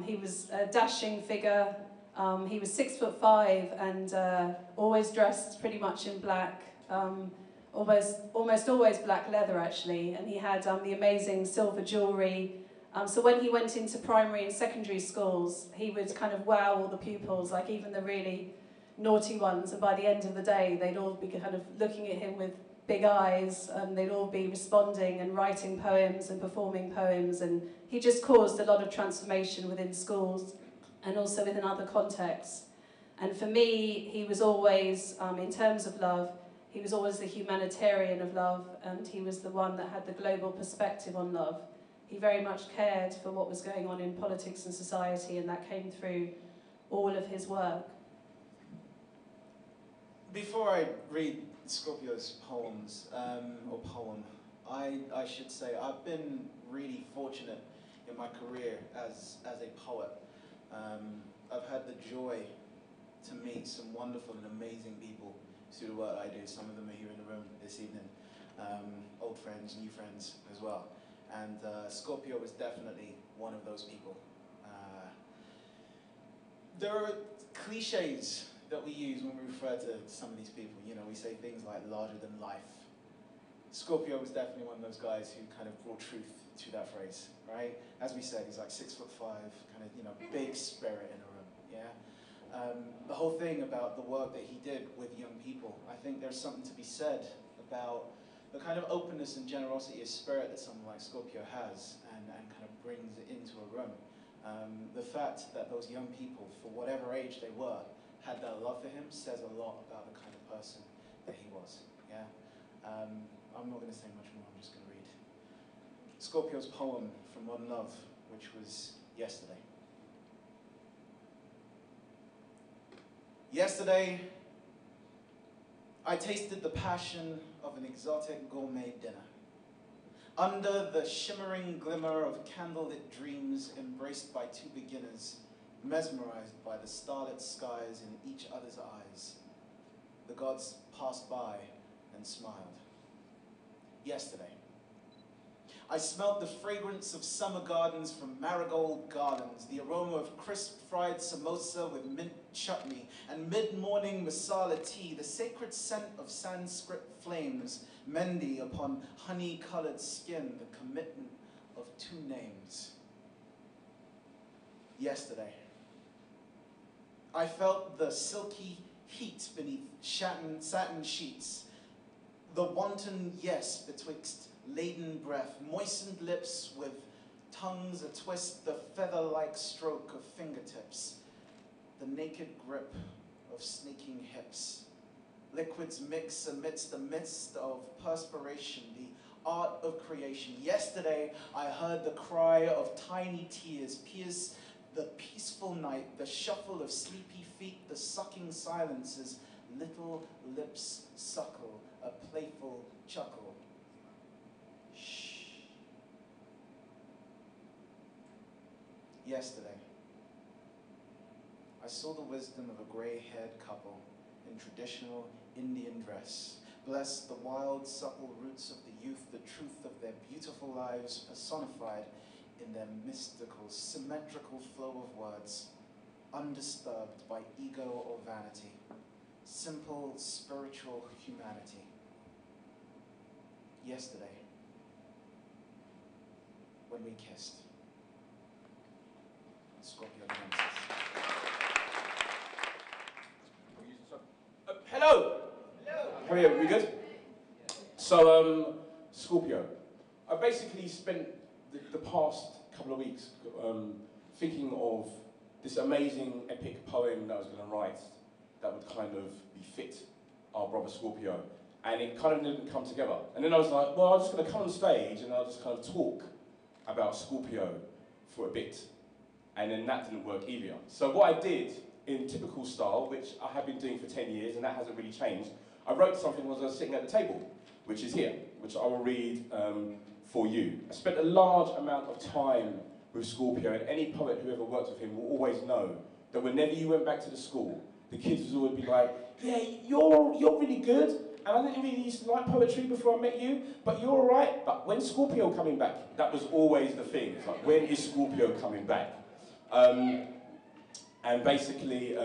He was a dashing figure. He was 6'5" and always dressed pretty much in black. Almost always black leather, actually. And he had the amazing silver jewellery. So when he went into primary and secondary schools, he would kind of wow all the pupils, like even the really naughty ones. And by the end of the day, they'd all be kind of looking at him with big eyes, and they'd all be responding and writing poems and performing poems. And he just caused a lot of transformation within schools and also within other contexts. And for me, he was always, in terms of love, he was always the humanitarian of love, and he was the one that had the global perspective on love. He very much cared for what was going on in politics and society, and that came through all of his work. Before I read Skorpio's poems, or poem, I should say I've been really fortunate in my career as a poet. I've had the joy to meet some wonderful and amazing people through the work I do. Some of them are here in the room this evening, old friends, new friends as well. And Skorpio was definitely one of those people. There are cliches that we use when we refer to some of these people. You know, we say things like larger than life. Skorpio was definitely one of those guys who kind of brought truth to that phrase, right? As we said, he's like 6'5", kind of, you know, big spirit in a room, yeah? The whole thing about the work that he did with young people, I think there's something to be said about the kind of openness and generosity of spirit that someone like Skorpio has and kind of brings it into a room. The fact that those young people, for whatever age they were, had that love for him says a lot about the kind of person that he was, yeah? I'm not going to say much more, I'm just going to read Skorpio's poem from Modern Love, which was Yesterday. Yesterday, I tasted the passion of an exotic gourmet dinner. Under the shimmering glimmer of candlelit dreams embraced by two beginners, mesmerized by the starlit skies in each other's eyes, the gods passed by and smiled. Yesterday, I smelt the fragrance of summer gardens from marigold garlands, the aroma of crisp fried samosa with mint chutney, and mid-morning masala tea, the sacred scent of Sanskrit flames, mendi upon honey-colored skin, the commitment of two names. Yesterday, I felt the silky heat beneath satin sheets, the wanton yes betwixt laden breath, moistened lips with tongues a-twist, the feather-like stroke of fingertips, the naked grip of snaking hips. Liquids mix amidst the mist of perspiration, the art of creation. Yesterday, I heard the cry of tiny tears pierce the peaceful night, the shuffle of sleepy feet, the sucking silences, little lips suckle, a playful chuckle. Shh. Yesterday, I saw the wisdom of a gray-haired couple in traditional Indian dress, bless the wild, supple roots of the youth, the truth of their beautiful lives personified in their mystical, symmetrical flow of words, undisturbed by ego or vanity, simple spiritual humanity. Yesterday, when we kissed. Skorpio The Nemesis. Hello! Hello! How are you? We good? So, Skorpio. I basically spent the past couple of weeks thinking of this amazing epic poem that I was going to write that would kind of befit our brother Skorpio. And it kind of didn't come together. And then I was like, well, I'm just going to come on stage and I'll just kind of talk about Skorpio for a bit. And then that didn't work either. So what I did, in typical style, which I have been doing for 10 years and that hasn't really changed, I wrote something as I was sitting at the table, which is here, which I will read for you. I spent a large amount of time with Skorpio, and any poet who ever worked with him will always know that whenever you went back to the school, the kids would always be like, yeah, you're really good, and I didn't really used to like poetry before I met you, but you're all right. But when Skorpio coming back, that was always the thing. It's like, when is Skorpio coming back? And basically,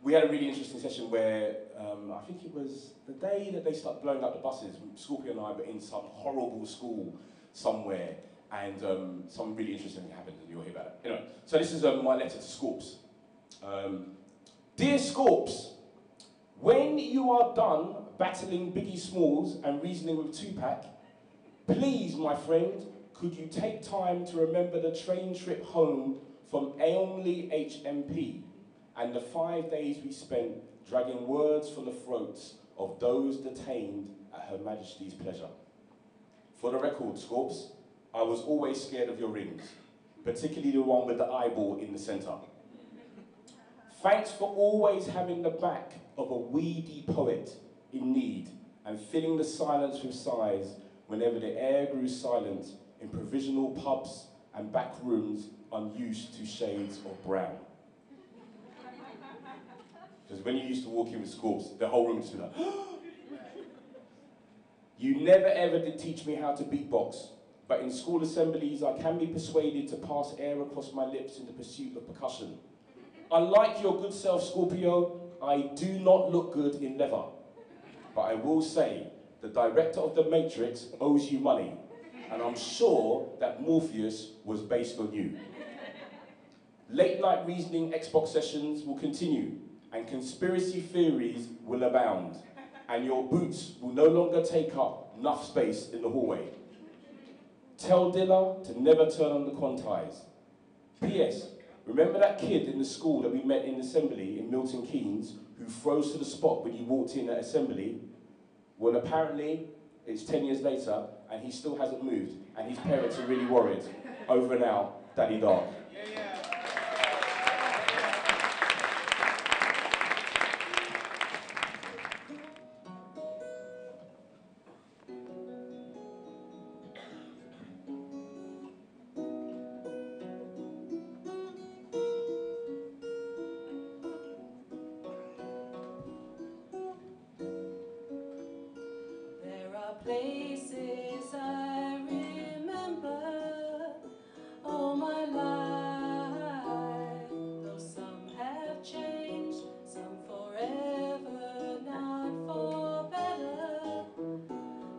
we had a really interesting session where I think it was the day that they started blowing up the buses. Skorpio and I were in some horrible school somewhere, and something really interesting happened, and you'll hear about it. Anyway, so this is my letter to Skorps. Dear Skorps, when you are done battling Biggie Smalls and reasoning with Tupac, please, my friend, could you take time to remember the train trip home from Aomley HMP and the 5 days we spent dragging words from the throats of those detained at Her Majesty's pleasure. For the record, Skorps, I was always scared of your rings, particularly the one with the eyeball in the centre. Thanks for always having the back of a weedy poet in need and filling the silence with sighs whenever the air grew silent in provisional pubs and back rooms unused to shades of brown. Because when you used to walk in with Skorps, the whole room would just be like, You never ever did teach me how to beatbox, but in school assemblies I can be persuaded to pass air across my lips in the pursuit of percussion. Unlike your good self, Skorpio, I do not look good in leather. But I will say, the director of The Matrix owes you money, and I'm sure that Morpheus was based on you. Late night reasoning Xbox sessions will continue, and conspiracy theories will abound, and your boots will no longer take up enough space in the hallway. Tell Dilla to never turn on the quantize. P.S. Remember that kid in the school that we met in assembly in Milton Keynes who froze to the spot when you walked in at assembly? Well, apparently, it's 10 years later, and he still hasn't moved, and his parents are really worried. Over and out, Daddy Dark. Places I remember all my life, though some have changed, some forever, not for better.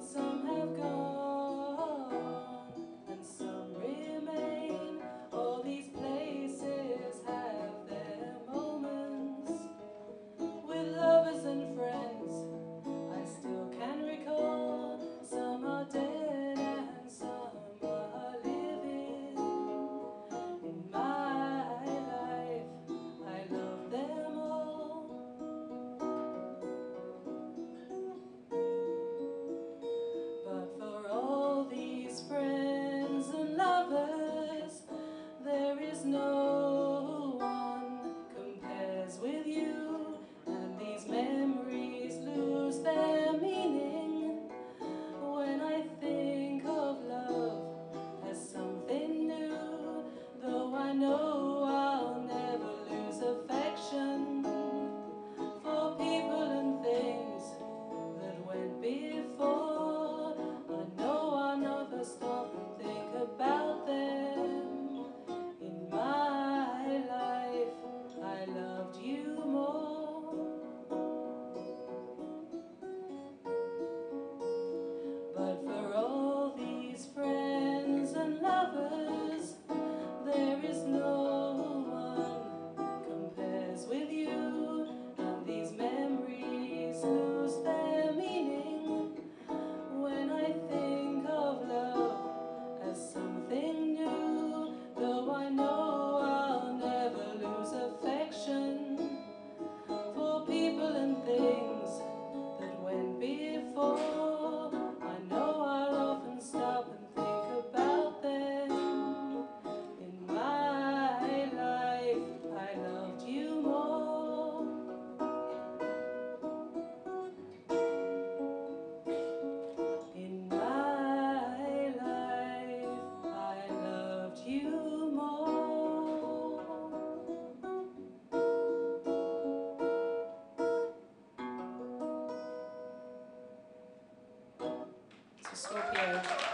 Some have gone and some remain. All these places have their moments with lovers and friends. I still can recall. Some are dead and some are living. In my life, I love them all. But for all these friends and lovers, there is no one compares with you, and these memories lose their meaning when I think of love as something new, though I know I'll never lose affection for people and things that went before. I know I'll never stop and think about them. In my life, I loved you more. But for all these friends and lovers, there is no one compares with you, and these memories lose their meaning when I think of love as something new, though I know I'll never lose affection for people and things that went before. Stop and think about them. In my life, I loved you more. In my life, I loved you more. So Skorpio.